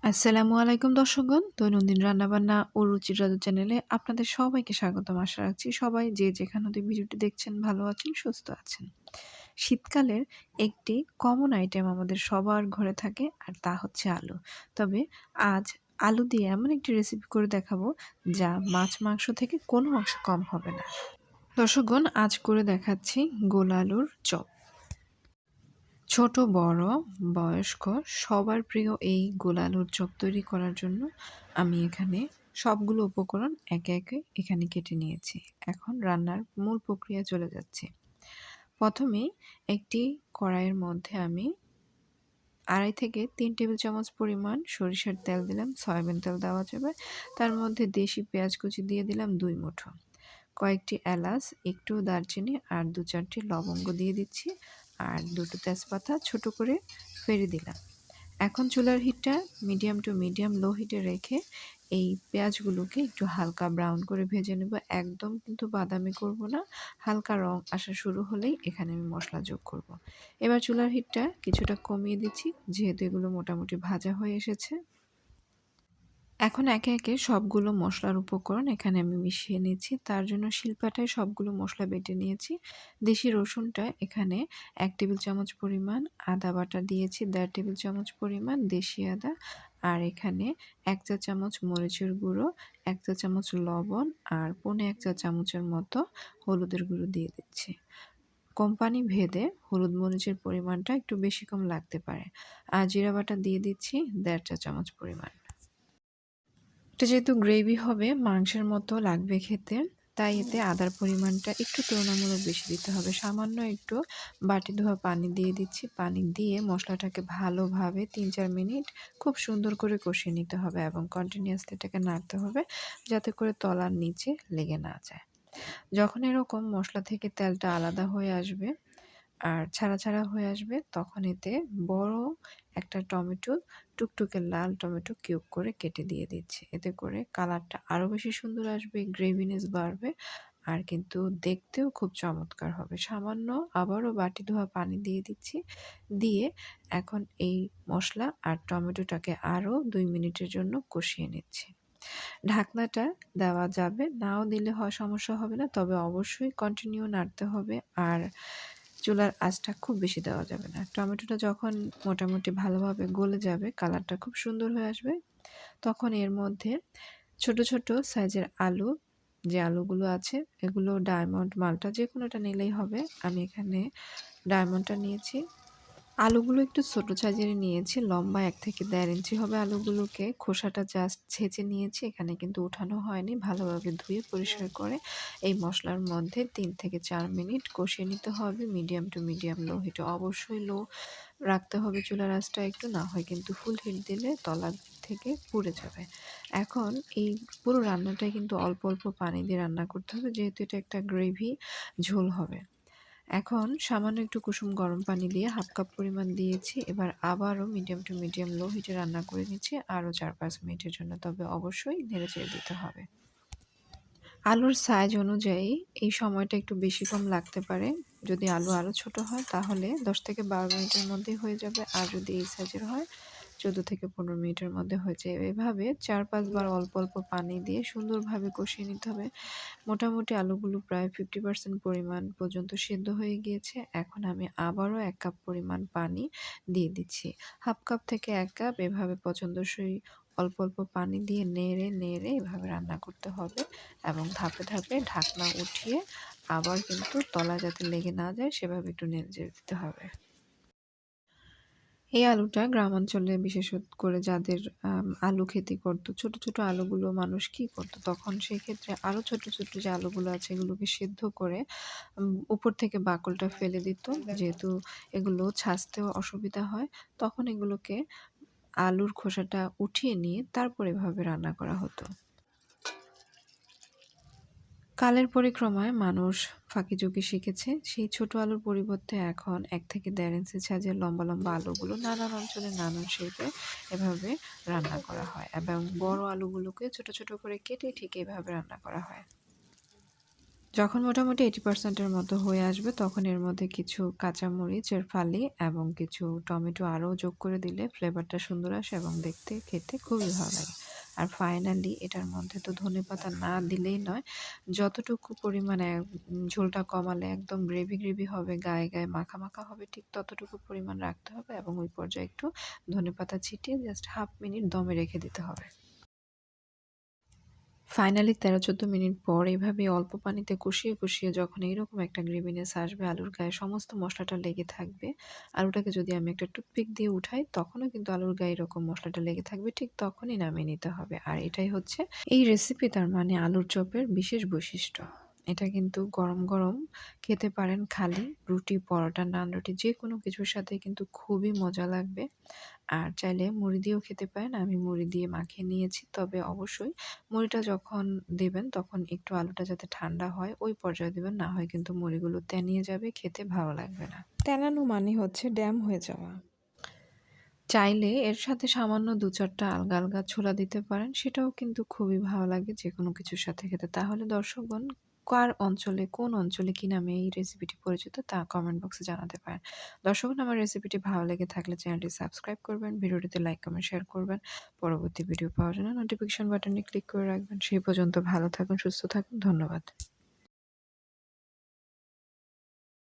আসসালামু আলাইকুম দর্শকগণ। দৈনন্দিন রান্নাবান্না ও রুচির রাজু চ্যানেলে আপনাদের সবাইকে স্বাগতম। আশা রাখছি সবাই যে যেখান হতে ভিডিওটি দেখছেন ভালো আছেন, সুস্থ আছেন। শীতকালের একটি কমন আইটেম আমাদের সবার ঘরে থাকে আর তা হচ্ছে আলু। তবে আজ আলু দিয়ে এমন একটি রেসিপি করে দেখাবো যা মাছ মাংস থেকে কোনো অংশ কম হবে না। দর্শকগণ, আজ করে দেখাচ্ছি গোল আলুর চপ। ছোট বড় বয়স্ক সবার প্রিয় এই গোল আলুর চপ তৈরি করার জন্য আমি এখানে সবগুলো উপকরণ একে একে এখানে কেটে নিয়েছি। এখন রান্নার মূল প্রক্রিয়া চলে যাচ্ছে। প্রথমেই একটি কড়াইয়ের মধ্যে আমি 2.5 থেকে 3 টেবিল চামচ পরিমাণ সরিষার তেল দিলাম। সয়াবিন তেল দেওয়া যাবে। তার মধ্যে দেশি পেঁয়াজ কুচি দিয়ে দিলাম 2 মুঠো। কয়েকটি এলাচ, একটু দারচিনি আর 2-4টি লবঙ্গ দিয়ে দিচ্ছি। আর 2টো তেজপাতা ছোট করে ফেড়ে দিলাম। এখন চুলার হিটটা মিডিয়াম টু মিডিয়াম লো হিটে রেখে এই পেঁয়াজগুলোকে একটু হালকা ব্রাউন করে ভেজে নেব। একদম কিন্তু বাদামি করব না, হালকা রং আসা শুরু হলেই এখানে আমি মশলা যোগ করব। এবার চুলার হিটটা কিছুটা কমিয়ে দিচ্ছি, যেহেতু এগুলো মোটামুটি ভাজা হয়ে এসেছে। এখন একে একে সবগুলো মশলার উপকরণ এখানে আমি মিশিয়ে নিচ্ছি। তার জন্য শিলপাটায় সবগুলো মশলা বেটে নিয়েছি। দেশি রসুনটা এখানে 1 টেবিল চামচ পরিমাণ, আদা বাটা দিয়েছি 1.5 টেবিল চামচ পরিমাণ দেশি আদা, আর এখানে 1 চা চামচ মরিচের গুঁড়ো, 1 চা চামচ লবণ আর 1.25 চা চামচের মতো হলুদের গুঁড়ো দিয়ে দিচ্ছি। কোম্পানি ভেদে হলুদ মরিচের পরিমাণটা একটু বেশি কম লাগতে পারে। আর জিরা বাটা দিয়ে দিচ্ছি 1.5 চা চামচ পরিমাণ। এটা যেহেতু গ্রেভি হবে, মাংসের মতো লাগবে খেতে, তাই এতে আদার পরিমাণটা একটু তুলনামূলক বেশি দিতে হবে। সামান্য একটু বাটি ধোয়া পানি দিয়ে দিচ্ছি। পানি দিয়ে মশলাটাকে ভালোভাবে 3-4 মিনিট খুব সুন্দর করে কষিয়ে নিতে হবে এবং কন্টিনিউয়াসলি এটাকে নাড়তে হবে, যাতে করে তলার নিচে লেগে না যায়। যখন এরকম মশলা থেকে তেলটা আলাদা হয়ে আসবে আর ছাড়া ছাড়া হয়ে আসবে, তখন এতে বড় একটা টমেটো, টুকটুকে লাল টমেটো কিউব করে কেটে দিয়ে দিচ্ছি। এতে করে কালারটা আরও বেশি সুন্দর আসবে, গ্রেভিনেস বাড়বে আর কিন্তু দেখতেও খুব চমৎকার হবে। সামান্য আবারও বাটি ধোয়া পানি দিয়ে দিচ্ছি। দিয়ে এখন এই মশলা আর টমেটোটাকে আরও 2 মিনিটের জন্য কষিয়ে নিচ্ছি। ঢাকনাটা দেওয়া যাবে, নাও দিলে সমস্যা হবে না, তবে অবশ্যই কন্টিনিউ নাড়তে হবে আর চুলার আঁচটা খুব বেশি দেওয়া যাবে না। টমেটোটা যখন মোটামুটি ভালোভাবে গলে যাবে, কালারটা খুব সুন্দর হয়ে আসবে, তখন এর মধ্যে ছোট ছোট সাইজের আলু, যে আলুগুলো আছে এগুলো ডায়মন্ড, মাল্টা যে কোনোটা নিলেই হবে। আমি এখানে ডায়মন্ডটা নিয়েছি। আলুগুলো একটু ছোট সাইজের নিয়েছি, লম্বা 1 থেকে 1.5 ইঞ্চি হবে আলুগুলোকে। খোসাটা জাস্ট ছেঁচে নিয়েছি, এখানে কিন্তু উঠানো হয়নি। ভালোভাবে ধুয়ে পরিষ্কার করে এই মশলার মধ্যে 3 থেকে 4 মিনিট কষিয়ে নিতে হবে মিডিয়াম টু মিডিয়াম লো হিটে। অবশ্যই লো রাখতে হবে চুলার আঁচটা একটু, না হয় কিন্তু ফুল হিট দিলে তলা থেকে পুড়ে যাবে। এখন এই পুরো রান্নাটাই কিন্তু অল্প অল্প পানি দিয়ে রান্না করতে হবে, যেহেতু এটা একটা গ্রেভি ঝোল হবে। এখন সামান্য একটু কুসুম গরম পানি দিয়ে 1/2 কাপ পরিমাণ দিয়েছি। এবার আবারও মিডিয়াম টু মিডিয়াম লো হিটে রান্না করে নিচ্ছি আরও 4-5 মিনিটের জন্য, তবে অবশ্যই নেড়েচেড়ে দিতে হবে। আলুর সাইজ অনুযায়ী এই সময়টা একটু বেশি কম লাগতে পারে। যদি আলু আরও ছোট হয় তাহলে 10 থেকে 12 মিনিটের মধ্যেই হয়ে যাবে, আর যদি এই সাইজের হয় 14 থেকে 15 মিনিটের মধ্যে হয়ে যায়। এভাবে 4-5 বার অল্প অল্প পানি দিয়ে সুন্দরভাবে কষিয়ে নিতে হবে। মোটামুটি আলুগুলো প্রায় 50% পরিমাণ পর্যন্ত সেদ্ধ হয়ে গিয়েছে। এখন আমি আবারও 1 কাপ পরিমাণ পানি দিয়ে দিচ্ছি। 1/2 কাপ থেকে 1 কাপ, এভাবে পছন্দসই অল্প অল্প পানি দিয়ে নেড়ে নেড়ে এভাবে রান্না করতে হবে এবং ধাপে ধাপে ঢাকনা উঠিয়ে আবার কিন্তু তলায় যাতে লেগে না যায় সেভাবে একটু নেড়ে দিতে হবে। এই আলুটা গ্রামাঞ্চলে বিশেষ করে যাদের আলু খেতি করতো, ছোট ছোট আলুগুলো মানুষ কি করতো তখন, সেক্ষেত্রে আরও ছোট ছোট যে আলুগুলো আছে এগুলোকে সেদ্ধ করে উপর থেকে বাকলটা ফেলে দিত, যেহেতু এগুলো ছাঁচতেও অসুবিধা হয়। তখন এগুলোকে আলুর খোসাটা উঠিয়ে নিয়ে তারপর এভাবে রান্না করা হতো। কালের পরিক্রমায় মানুষ ফাঁকিঝুঁকি শিখেছে। সেই ছোট আলুর পরিবর্তে এখন 1 থেকে 1.5 ইঞ্চি সাইজের লম্বা লম্বা আলুগুলো নানান অঞ্চলে নানান শেপে এভাবে রান্না করা হয়, এবং বড় আলুগুলোকে ছোট ছোট করে কেটে ঠিক এভাবে রান্না করা হয়। যখন মোটামুটি 80% এর মতো হয়ে আসবে তখন এর মধ্যে কিছু কাঁচামরিচের ফালি এবং কিছু টমেটো আরও যোগ করে দিলে ফ্লেভারটা সুন্দর আসে এবং দেখতে খেতে খুবই ভালো লাগে। আর ফাইনালি এটার মধ্যে তো ধনেপাতা না দিলেই নয়। যতটুকু পরিমাণে ঝোলটা কমালে একদম গ্রেভি হবে, গায়ে, গায়ে মাখা হবে ঠিক ততটুকু পরিমাণ রাখতে হবে এবং ওই পর্যায়ে একটু ধনেপাতা ছিটিয়ে জাস্ট 1/2 মিনিট দমে রেখে দিতে হবে। ফাইনালি ১৩-১৪ মিনিট পর এভাবে অল্প পানিতে কষিয়ে যখন এইরকম একটা গ্রেভিনেস আসবে, আলুর গায়ে সমস্ত মসলাটা লেগে থাকবে। আলুটাকে যদি আমি একটা টুথপিক দিয়ে উঠাই, তখনও কিন্তু আলুর গায়ে এরকম মসলাটা লেগে থাকবে। ঠিক তখনই নামিয়ে নিতে হবে। আর এটাই হচ্ছে এই রেসিপি তার মানে আলুর চপের বিশেষ বৈশিষ্ট্য। এটা কিন্তু গরম খেতে পারেন খালি রুটি, পরোটা, নান রুটি যেকোনো কিছুর সাথে কিন্তু খুবই মজা লাগবে। আর চাইলে মুড়ি দিয়েও খেতে পারেন। আমি মুড়ি দিয়ে মাখিয়ে নিয়েছি। তবে অবশ্যই মুড়িটা যখন দিবেন তখন একটু আলুটা যাতে ঠান্ডা হয় ওই পর্যায়ে দিবেন। না হয় কিন্তু মুড়িগুলো তেনিয়ে যাবে, খেতে ভালো লাগবে না। তেনানো মানে হচ্ছে ড্যাম হয়ে যাওয়া। চাইলে এর সাথে সামান্য ২-৪ টা আলগা ছোলা দিতে পারেন। সেটাও কিন্তু খুবই ভালো লাগে যেকোনো কিছুর সাথে খেতে। তাহলে দর্শকগণ কোন অঞ্চলে কি নামে এই রেসিপিটি পরিচিত তা কমেন্ট বক্সে জানাতে পারেন। দর্শকগণ আমার রেসিপিটি ভালো লেগে থাকলে চ্যানেলটি সাবস্ক্রাইব করবেন, ভিডিওটিতে লাইক, কমেন্ট, শেয়ার করবেন। পরবর্তী ভিডিও পাওয়ার জন্য নোটিফিকেশন বাটনে ক্লিক করে রাখবেন। সেই পর্যন্ত ভালো থাকুন, সুস্থ থাকুন। ধন্যবাদ।